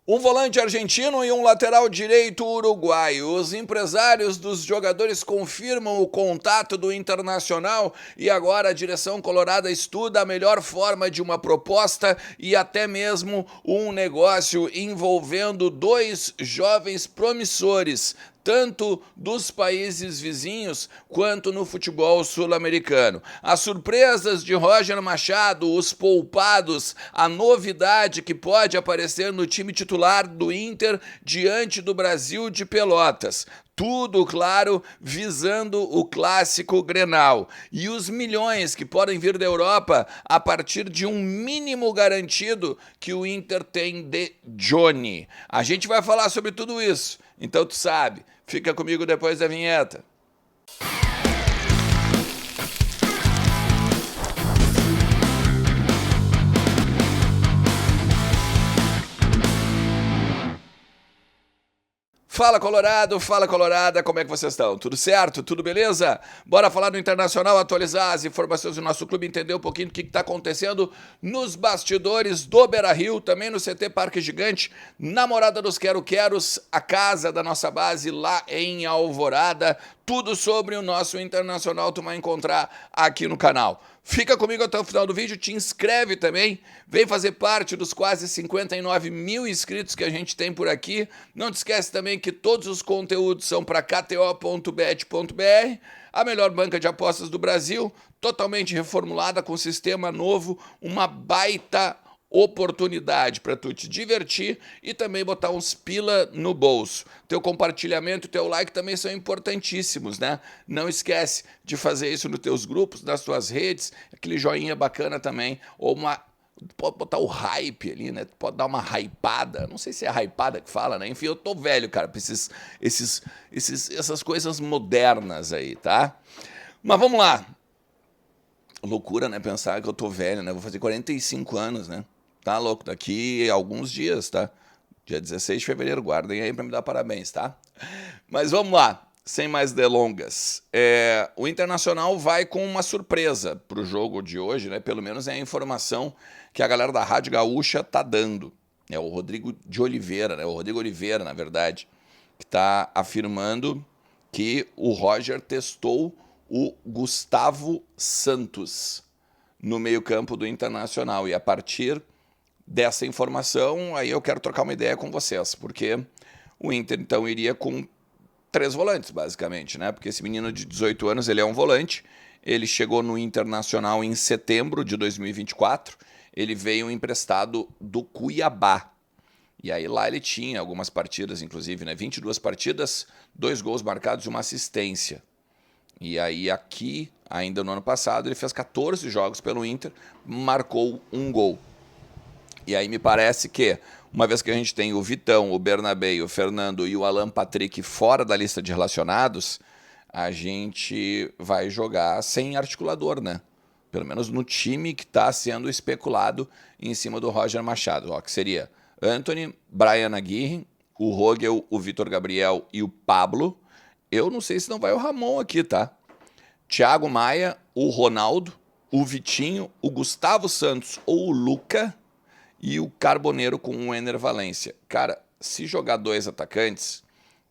Um volante argentino e um lateral direito uruguaio. Os empresários dos jogadores confirmam o contato do Internacional e agora a direção colorada estuda a melhor forma de uma proposta e até mesmo um negócio envolvendo dois jovens promissores, tanto dos países vizinhos quanto no futebol sul-americano. As surpresas de Roger Machado, os poupados, a novidade que pode aparecer no time titular do Inter diante do Brasil de Pelotas. Tudo, claro, visando o clássico Grenal. E os milhões que podem vir da Europa a partir de um mínimo garantido que o Inter tem de Johnny. A gente vai falar sobre tudo isso. Então tu sabe, fica comigo depois da vinheta. Fala Colorado, fala Colorada, como é que vocês estão? Tudo certo? Tudo beleza? Bora falar do Internacional, atualizar as informações do nosso clube, entender um pouquinho do que está acontecendo nos bastidores do Beira-Rio, também no CT Parque Gigante, na Morada dos Quero-Queros, a casa da nossa base lá em Alvorada. Tudo sobre o nosso Internacional tu vai encontrar aqui no canal. Fica comigo até o final do vídeo, te inscreve também, vem fazer parte dos quase 59 mil inscritos que a gente tem por aqui. Não te esquece também que todos os conteúdos são para kto.bet.br, a melhor banca de apostas do Brasil, totalmente reformulada com sistema novo, uma baita oportunidade para tu te divertir e também botar uns pila no bolso. Teu compartilhamento e teu like também são importantíssimos, né? Não esquece de fazer isso nos teus grupos, nas tuas redes, aquele joinha bacana também, ou pode botar o hype ali, né? Pode dar uma hypada, não sei se é hypada que fala, né? Enfim, eu tô velho, cara, pra essas coisas modernas aí, tá? Mas vamos lá. Loucura, né? Pensar que eu tô velho, né? Vou fazer 45 anos, né? Tá louco? Daqui a alguns dias, tá? Dia 16 de fevereiro, guardem aí pra me dar parabéns, tá? Mas vamos lá, sem mais delongas. O Internacional vai com uma surpresa pro jogo de hoje, né? Pelo menos é a informação que a galera da Rádio Gaúcha tá dando. É o Rodrigo de Oliveira, né? O Rodrigo Oliveira, na verdade, que tá afirmando que o Roger testou o Gustavo Santos no meio-campo do Internacional. E a partir dessa informação, aí eu quero trocar uma ideia com vocês, porque o Inter, então, iria com 3 volantes, basicamente, né? Porque esse menino de 18 anos, ele é um volante, ele chegou no Internacional em setembro de 2024, ele veio emprestado do Cuiabá. E aí lá ele tinha algumas partidas, inclusive, né? 22 partidas, 2 gols marcados e uma assistência. E aí aqui, ainda no ano passado, ele fez 14 jogos pelo Inter, marcou 1 gol. E aí me parece que, uma vez que a gente tem o Vitão, o Bernabé, o Fernando e o Alan Patrick fora da lista de relacionados, a gente vai jogar sem articulador, né? Pelo menos no time que está sendo especulado em cima do Roger Machado, ó, que seria Antony, Brian Aguirre, o Rogel, o Vitor Gabriel e o Pablo. Eu não sei se não vai o Ramon aqui, tá? Thiago Maia, o Ronaldo, o Vitinho, o Gustavo Santos ou o Luca e o Carboneiro com o Ener Valencia. Cara, se jogar 2 atacantes,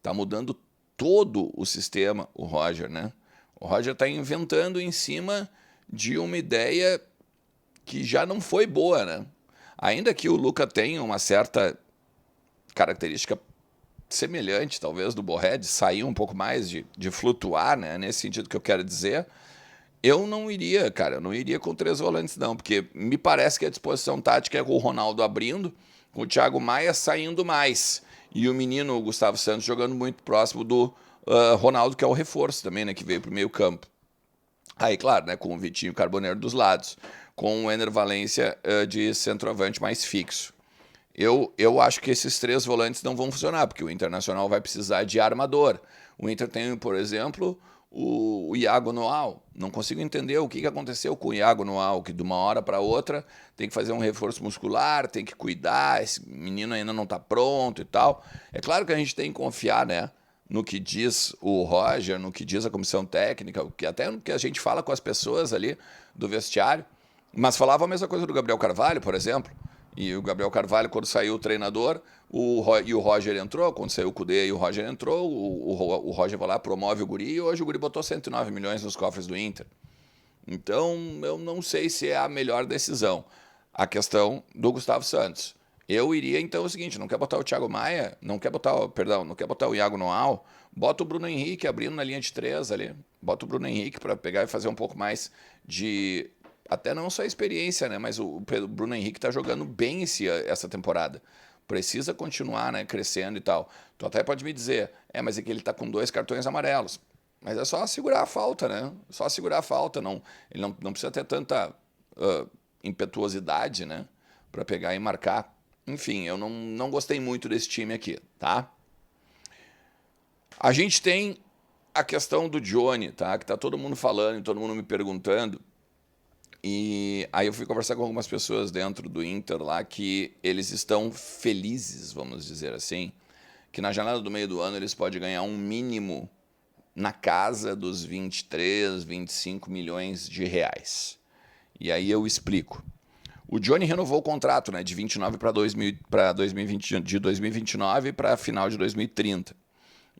tá mudando todo o sistema, o Roger, né? O Roger tá inventando em cima de uma ideia que já não foi boa, né? Ainda que o Luca tenha uma certa característica semelhante, talvez, do Borré, de sair um pouco mais, de flutuar, né? Nesse sentido que eu quero dizer, eu não iria, cara, eu não iria com 3 volantes, não, porque me parece que a disposição tática é com o Ronaldo abrindo, com o Thiago Maia saindo mais, e o menino o Gustavo Santos jogando muito próximo do Ronaldo, que é o reforço também, né, que veio pro meio campo. Aí, claro, né, com o Vitinho Carboneiro dos lados, com o Ener Valencia de centroavante mais fixo. Eu acho que esses 3 volantes não vão funcionar, porque o Internacional vai precisar de armador. O Inter tem, por exemplo, o Iago Noal. Não consigo entender o que aconteceu com o Iago Noal, que de uma hora para outra tem que fazer um reforço muscular, tem que cuidar, esse menino ainda não está pronto e tal. É claro que a gente tem que confiar, né, no que diz o Roger, no que diz a comissão técnica, até no que a gente fala com as pessoas ali do vestiário. Mas falava a mesma coisa do Gabriel Carvalho, por exemplo, E o Gabriel Carvalho, quando saiu o treinador, e o Roger entrou, quando saiu o Cudê e o Roger entrou, o Roger vai lá, promove o guri, e hoje o guri botou 109 milhões nos cofres do Inter. Então, eu não sei se é a melhor decisão. A questão do Gustavo Santos. Eu iria, então, é o seguinte, não quer botar o Thiago Maia, não quer botar, perdão, não quer botar o Iago Noal, bota o Bruno Henrique abrindo na linha de 3 ali. Bota o Bruno Henrique para pegar e fazer um pouco mais de... Até não só experiência, né? Mas o Bruno Henrique tá jogando bem essa temporada. Precisa continuar, né, crescendo e tal. Tu até pode me dizer, mas é que ele tá com 2 cartões amarelos. Mas é só segurar a falta, né? Só segurar a falta. Não, ele não precisa ter tanta impetuosidade, né? Para pegar e marcar. Enfim, eu não gostei muito desse time aqui, tá? A gente tem a questão do Johnny, tá? Que tá todo mundo falando, todo mundo me perguntando. E aí eu fui conversar com algumas pessoas dentro do Inter lá que eles estão felizes, vamos dizer assim, que na janela do meio do ano eles podem ganhar um mínimo na casa dos 23, 25 milhões de reais. E aí eu explico. O Johnny renovou o contrato, né, de 29 para 2020, de 2029 para final de 2030.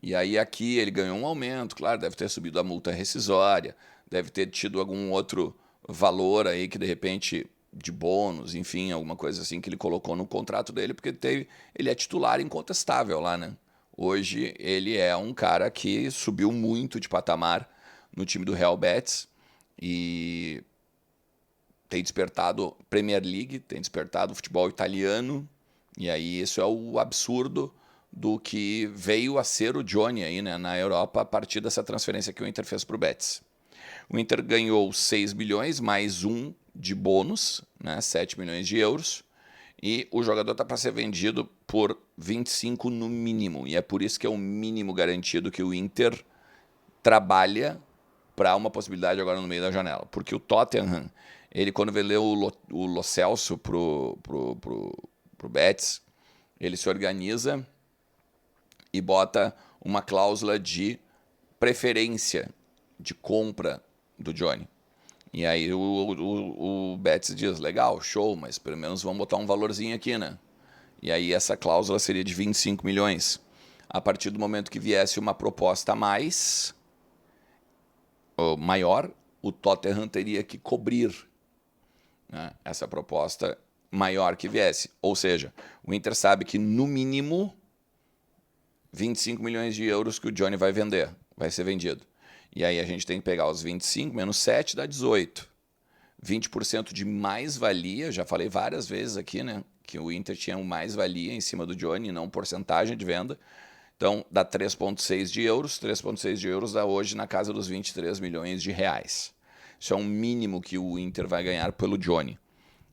E aí aqui ele ganhou um aumento, claro, deve ter subido a multa rescisória, deve ter tido algum outro valor aí que de repente de bônus, enfim, alguma coisa assim que ele colocou no contrato dele, porque ele é titular incontestável lá, né? Hoje ele é um cara que subiu muito de patamar no time do Real Betis e tem despertado Premier League, tem despertado o futebol italiano, e aí isso é o absurdo do que veio a ser o Johnny aí, né, na Europa a partir dessa transferência que o Inter fez para o Betis. O Inter ganhou 6 milhões mais um de bônus, né, 7 milhões de euros, e o jogador está para ser vendido por 25 no mínimo, e é por isso que é o mínimo garantido que o Inter trabalha para uma possibilidade agora no meio da janela. Porque o Tottenham, ele quando vendeu o Lo Celso pro Betis, ele se organiza e bota uma cláusula de preferência de compra do Johnny. E aí o Betis diz, legal, show, mas pelo menos vamos botar um valorzinho aqui, né? E aí essa cláusula seria de 25 milhões. A partir do momento que viesse uma proposta a mais, maior, o Tottenham teria que cobrir, né, essa proposta maior que viesse. Ou seja, o Inter sabe que no mínimo 25 milhões de euros que o Johnny vai vender, vai ser vendido. E aí a gente tem que pegar os 25 menos 7 dá 18. 20% de mais-valia, já falei várias vezes aqui, né? Que o Inter tinha um mais-valia em cima do Johnny, não porcentagem de venda. Então dá 3,6 de euros. 3,6 de euros dá hoje na casa dos 23 milhões de reais. Isso é um mínimo que o Inter vai ganhar pelo Johnny.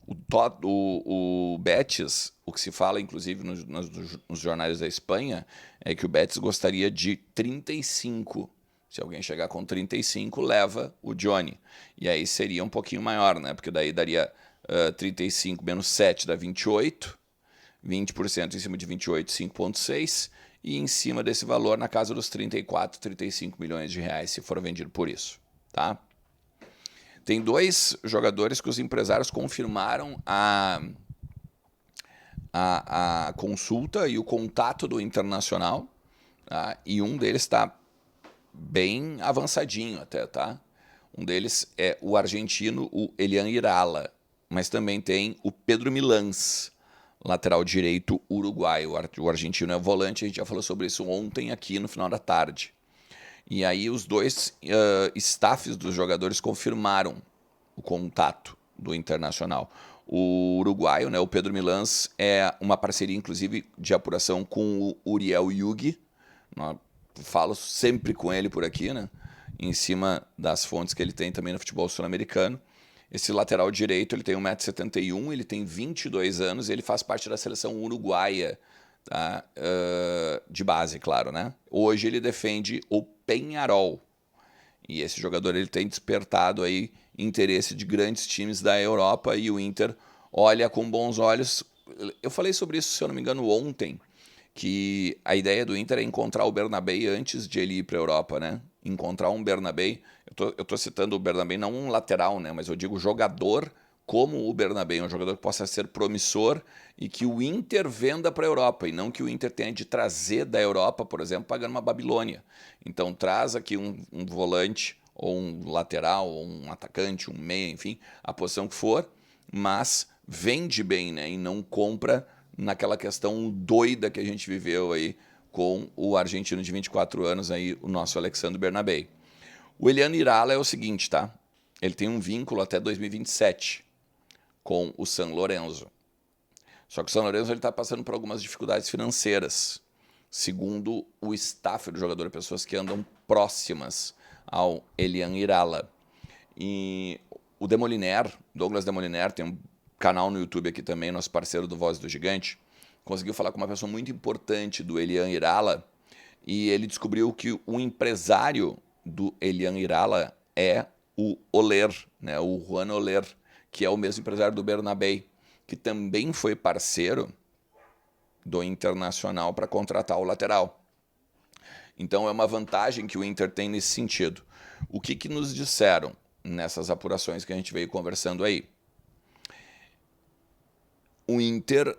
O Betis, o que se fala inclusive nos jornais da Espanha, é que o Betis gostaria de 35. Se alguém chegar com 35, leva o Johnny. E aí seria um pouquinho maior, né? Porque daí daria 35 menos 7 dá 28. 20% em cima de 28, 5,6. E em cima desse valor, na casa dos 34, 35 milhões de reais, se for vendido por isso. Tá? Tem 2 jogadores que os empresários confirmaram a consulta e o contato do Internacional. Tá? E um deles está bem avançadinho até, tá? Um deles é o argentino, o Elian Irala, mas também tem o Pedro Milans, lateral direito uruguaio. O argentino é volante, a gente já falou sobre isso ontem aqui no final da tarde. E aí os 2 staffs dos jogadores confirmaram o contato do Internacional. O uruguaio, né, o Pedro Milans, é uma parceria inclusive de apuração com o Uriel Yugi. Falo sempre com ele por aqui, né? Em cima das fontes que ele tem também no futebol sul-americano. Esse lateral direito, ele tem 1,71 m, ele tem 22 anos e ele faz parte da seleção uruguaia, tá? De base, claro, né? Hoje ele defende o Peñarol. E esse jogador ele tem despertado aí interesse de grandes times da Europa e o Inter olha com bons olhos. Eu falei sobre isso, se eu não me engano, ontem, que a ideia do Inter é encontrar o Bernabé antes de ele ir para a Europa, né? Encontrar um Bernabé. Eu tô citando o Bernabé não um lateral, né? Mas eu digo jogador como o Bernabé é um jogador que possa ser promissor e que o Inter venda para a Europa, e não que o Inter tenha de trazer da Europa, por exemplo, pagando uma Babilônia. Então traz aqui um volante, ou um lateral, ou um atacante, um meia, enfim, a posição que for, mas vende bem, né? E não compra naquela questão doida que a gente viveu aí com o argentino de 24 anos, aí, o nosso Alexandre Bernabé. O Elian Irala é o seguinte, tá? Ele tem um vínculo até 2027 com o San Lorenzo. Só que o San Lorenzo está passando por algumas dificuldades financeiras, segundo o staff do jogador, pessoas que andam próximas ao Elian Irala. E o Demoliner, Douglas Demoliner, tem um canal no YouTube aqui também, nosso parceiro do Voz do Gigante, conseguiu falar com uma pessoa muito importante do Elian Irala, e ele descobriu que o empresário do Elian Irala é o Oler, né, o Juan Oler, que é o mesmo empresário do Bernabé, que também foi parceiro do Internacional para contratar o lateral. Então é uma vantagem que o Inter tem nesse sentido. O que nos disseram nessas apurações que a gente veio conversando aí? O Inter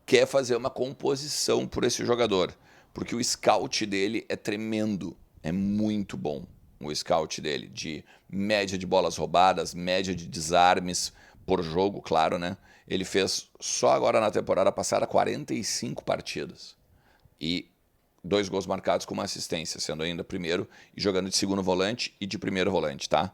quer fazer uma composição por esse jogador, porque o scout dele é tremendo, é muito bom. O scout dele, de média de bolas roubadas, média de desarmes por jogo, claro, né? Ele fez só agora na temporada passada 45 partidas e 2 gols marcados com uma assistência, sendo ainda primeiro e jogando de segundo volante e de primeiro volante, tá?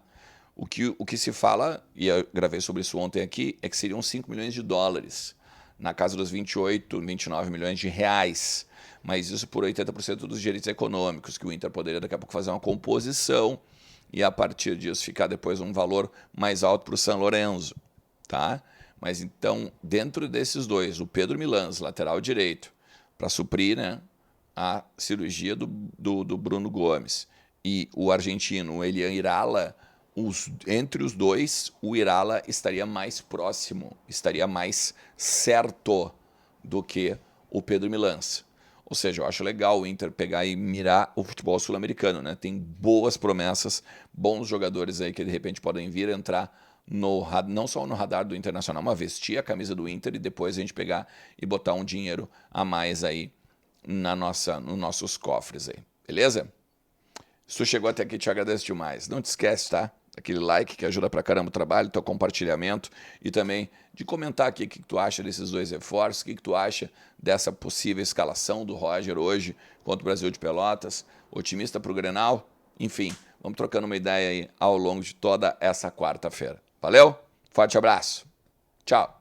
O que se fala, e eu gravei sobre isso ontem aqui, é que seriam 5 milhões de dólares, na casa dos 28, 29 milhões de reais. Mas isso por 80% dos direitos econômicos, que o Inter poderia daqui a pouco fazer uma composição e a partir disso ficar depois um valor mais alto para o San Lorenzo, tá? Mas então, dentro desses dois, o Pedro Milans, lateral direito, para suprir, né, a cirurgia do Bruno Gomes, e o argentino, o Elian Irala, entre os dois, o Irala estaria mais próximo, estaria mais certo do que o Pedro Milans. Ou seja, eu acho legal o Inter pegar e mirar o futebol sul-americano, né? Tem boas promessas, bons jogadores aí que de repente podem vir entrar não só no radar do Internacional, mas vestir a camisa do Inter e depois a gente pegar e botar um dinheiro a mais aí nos nossos cofres aí, beleza? Se tu chegou até aqui, te agradeço demais. Não te esquece, tá? Aquele like que ajuda pra caramba o trabalho, teu compartilhamento e também de comentar aqui o que tu acha desses dois reforços, o que tu acha dessa possível escalação do Roger hoje contra o Brasil de Pelotas, otimista pro Grenal, enfim, vamos trocando uma ideia aí ao longo de toda essa quarta-feira. Valeu? Forte abraço. Tchau.